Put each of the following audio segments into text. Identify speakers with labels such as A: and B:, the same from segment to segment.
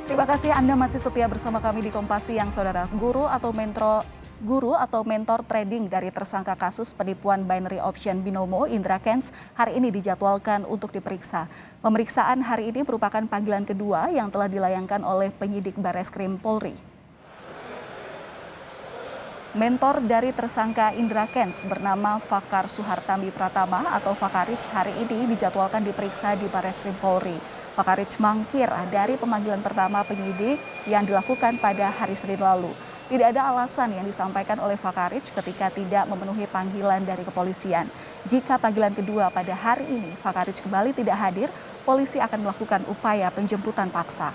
A: Terima kasih Anda masih setia bersama kami di Kompas Siang, Saudara. Guru atau mentor trading dari tersangka kasus penipuan binary option Binomo Indra Kents hari ini dijadwalkan untuk diperiksa. Pemeriksaan hari ini merupakan panggilan kedua yang telah dilayangkan oleh penyidik Bareskrim Polri. Mentor dari tersangka Indra Kents bernama Fakar Suhartami Pratama atau Fakarich hari ini dijadwalkan diperiksa di Bareskrim Polri. Fakarich mangkir dari pemanggilan pertama penyidik yang dilakukan pada hari Senin lalu. Tidak ada alasan yang disampaikan oleh Fakarich ketika tidak memenuhi panggilan dari kepolisian. Jika panggilan kedua pada hari ini Fakarich kembali tidak hadir, polisi akan melakukan upaya penjemputan paksa.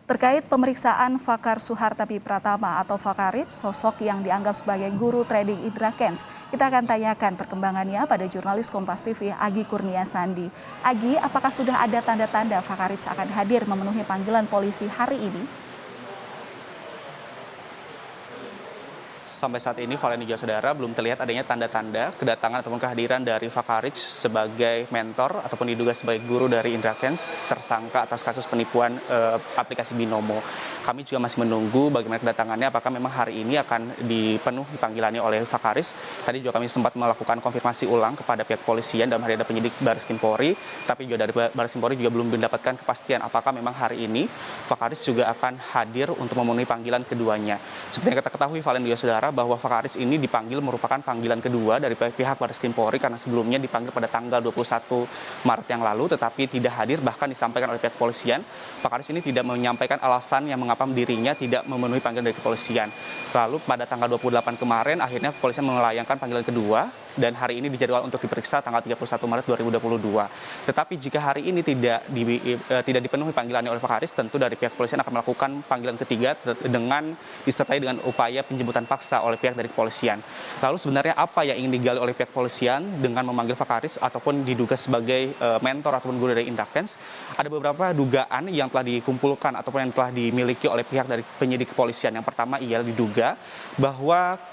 A: Terkait pemeriksaan Fakar Suhartami Pratama atau Fakarich, sosok yang dianggap sebagai guru trading Indra Kents, kita akan tanyakan perkembangannya pada jurnalis Kompas TV Agi Kurnia Sandi. Agi, apakah sudah ada tanda-tanda Fakarich akan hadir memenuhi panggilan polisi hari ini?
B: Sampai saat ini, Valen dan juga saudara, belum terlihat adanya tanda-tanda kedatangan ataupun kehadiran dari Fakarich sebagai mentor ataupun diduga sebagai guru dari Indra Kents, tersangka atas kasus penipuan aplikasi Binomo. Kami juga masih menunggu bagaimana kedatangannya, apakah memang hari ini akan dipenuhi panggilannya oleh Fakarich. Tadi juga kami sempat melakukan konfirmasi ulang kepada pihak polisian dalam hari ada penyidik Bareskrim Polri, tapi juga dari Bareskrim Polri juga belum mendapatkan kepastian apakah memang hari ini Fakarich juga akan hadir untuk memenuhi panggilan keduanya. Seperti yang kita ketahui, Valen dan juga saudara, bahwa Fakarich ini dipanggil merupakan panggilan kedua dari pihak Bareskrim Polri karena sebelumnya dipanggil pada tanggal 21 Maret yang lalu tetapi tidak hadir, bahkan disampaikan oleh pihak kepolisian Fakarich ini tidak menyampaikan alasan yang mengapa dirinya tidak memenuhi panggilan dari kepolisian. Lalu pada tanggal 28 kemarin akhirnya kepolisian melayangkan panggilan kedua dan hari ini dijadwal untuk diperiksa tanggal 31 Maret 2022. Tetapi jika hari ini tidak dipenuhi panggilannya oleh Fakarich, tentu dari pihak kepolisian akan melakukan panggilan ketiga dengan disertai dengan upaya penjemputan paksa oleh pihak dari kepolisian. Lalu sebenarnya apa yang ingin digali oleh pihak kepolisian dengan memanggil Fakarich ataupun diduga sebagai mentor ataupun guru dari Indra Kents? Ada beberapa dugaan yang telah dikumpulkan ataupun yang telah dimiliki oleh pihak dari penyidik kepolisian. Yang pertama ialah diduga bahwa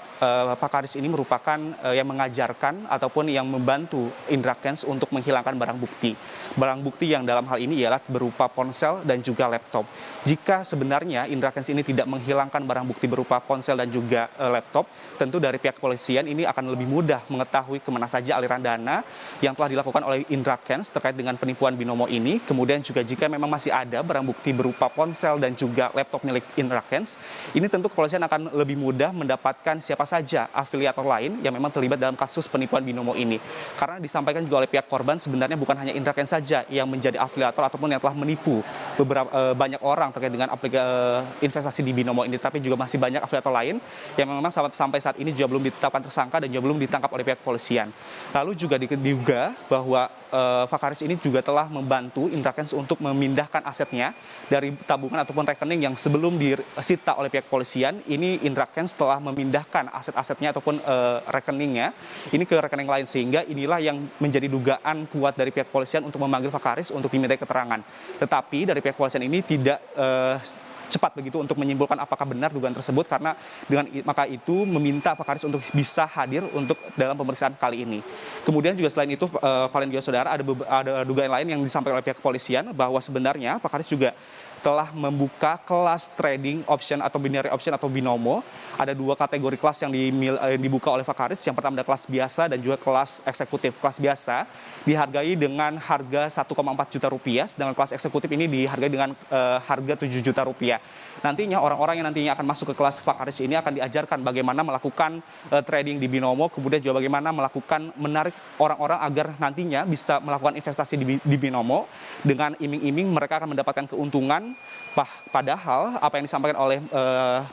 B: Fakarich ini merupakan yang mengajarkan ataupun yang membantu Indra Kents untuk menghilangkan barang bukti. Barang bukti yang dalam hal ini ialah berupa ponsel dan juga laptop. Jika sebenarnya Indra Kents ini tidak menghilangkan barang bukti berupa ponsel dan juga laptop, tentu dari pihak kepolisian ini akan lebih mudah mengetahui kemana saja aliran dana yang telah dilakukan oleh Indra Kents terkait dengan penipuan Binomo ini. Kemudian juga jika memang masih ada barang bukti berupa ponsel dan juga laptop milik Indra Kents, ini tentu kepolisian akan lebih mudah mendapatkan siapa saja afiliator lain yang memang terlibat dalam kasus penipuan Binomo ini. Karena disampaikan juga oleh pihak korban sebenarnya bukan hanya Indra Kents saja yang menjadi afiliator ataupun yang telah menipu banyak orang terkait dengan investasi di Binomo ini, tapi juga masih banyak afiliator lain yang memang sampai saat ini juga belum ditetapkan tersangka dan juga belum ditangkap oleh pihak kepolisian. Lalu juga diduga bahwa Fakarich ini juga telah membantu Indra Kents untuk memindahkan asetnya dari tabungan ataupun rekening yang sebelum disita oleh pihak kepolisian. Ini Indra Kents telah memindahkan aset-asetnya ataupun rekeningnya ini ke rekening lain, sehingga inilah yang menjadi dugaan kuat dari pihak kepolisian untuk memanggil Fakarich untuk dimintai keterangan. Tetapi dari pihak kepolisian ini tidak cepat begitu untuk menyimpulkan apakah benar dugaan tersebut, karena dengan maka itu meminta Fakarich untuk bisa hadir untuk dalam pemeriksaan kali ini. Kemudian juga selain itu, Valen juga saudara, ada dugaan lain yang disampaikan oleh pihak kepolisian bahwa sebenarnya Fakarich juga telah membuka kelas trading option atau binary option atau binomo. Ada dua kategori kelas yang dibuka oleh Fakarich. Yang pertama ada kelas biasa dan juga kelas eksekutif. Kelas biasa dihargai dengan harga 1,4 juta rupiah, sedangkan kelas eksekutif ini dihargai dengan harga 7 juta rupiah. Nantinya orang-orang yang nantinya akan masuk ke kelas Fakarich ini akan diajarkan bagaimana melakukan trading di binomo, kemudian juga bagaimana menarik orang-orang agar nantinya bisa melakukan investasi di binomo. Dengan iming-iming mereka akan mendapatkan keuntungan, padahal apa yang disampaikan oleh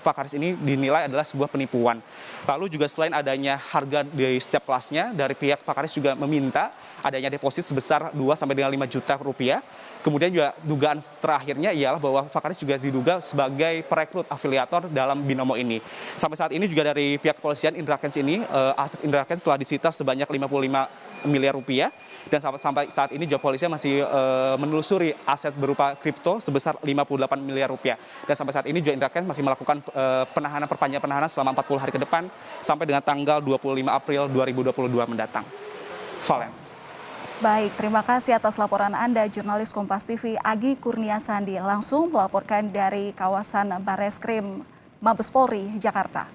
B: Fakarich ini dinilai adalah sebuah penipuan. Lalu juga selain adanya harga di setiap kelasnya, dari pihak Fakarich juga meminta adanya deposit sebesar 2 sampai dengan 5 juta rupiah. Kemudian juga dugaan terakhirnya ialah bahwa Fakarich juga diduga sebagai perekrut afiliator dalam binomo ini. Sampai saat ini juga dari pihak kepolisian Indra Kents ini, aset Indra Kents telah disita sebanyak 55 miliar rupiah, dan sampai saat ini juga polisi masih menelusuri aset berupa kripto sebesar 58 miliar rupiah. Dan sampai saat ini juga Indra Kents masih melakukan perpanjangan penahanan selama 40 hari ke depan sampai dengan tanggal 25 April 2022 mendatang. Valen.
A: Baik, terima kasih atas laporan Anda, jurnalis Kompas TV Agi Kurnia Sandi, langsung melaporkan dari kawasan Bareskrim Mabes Polri, Jakarta.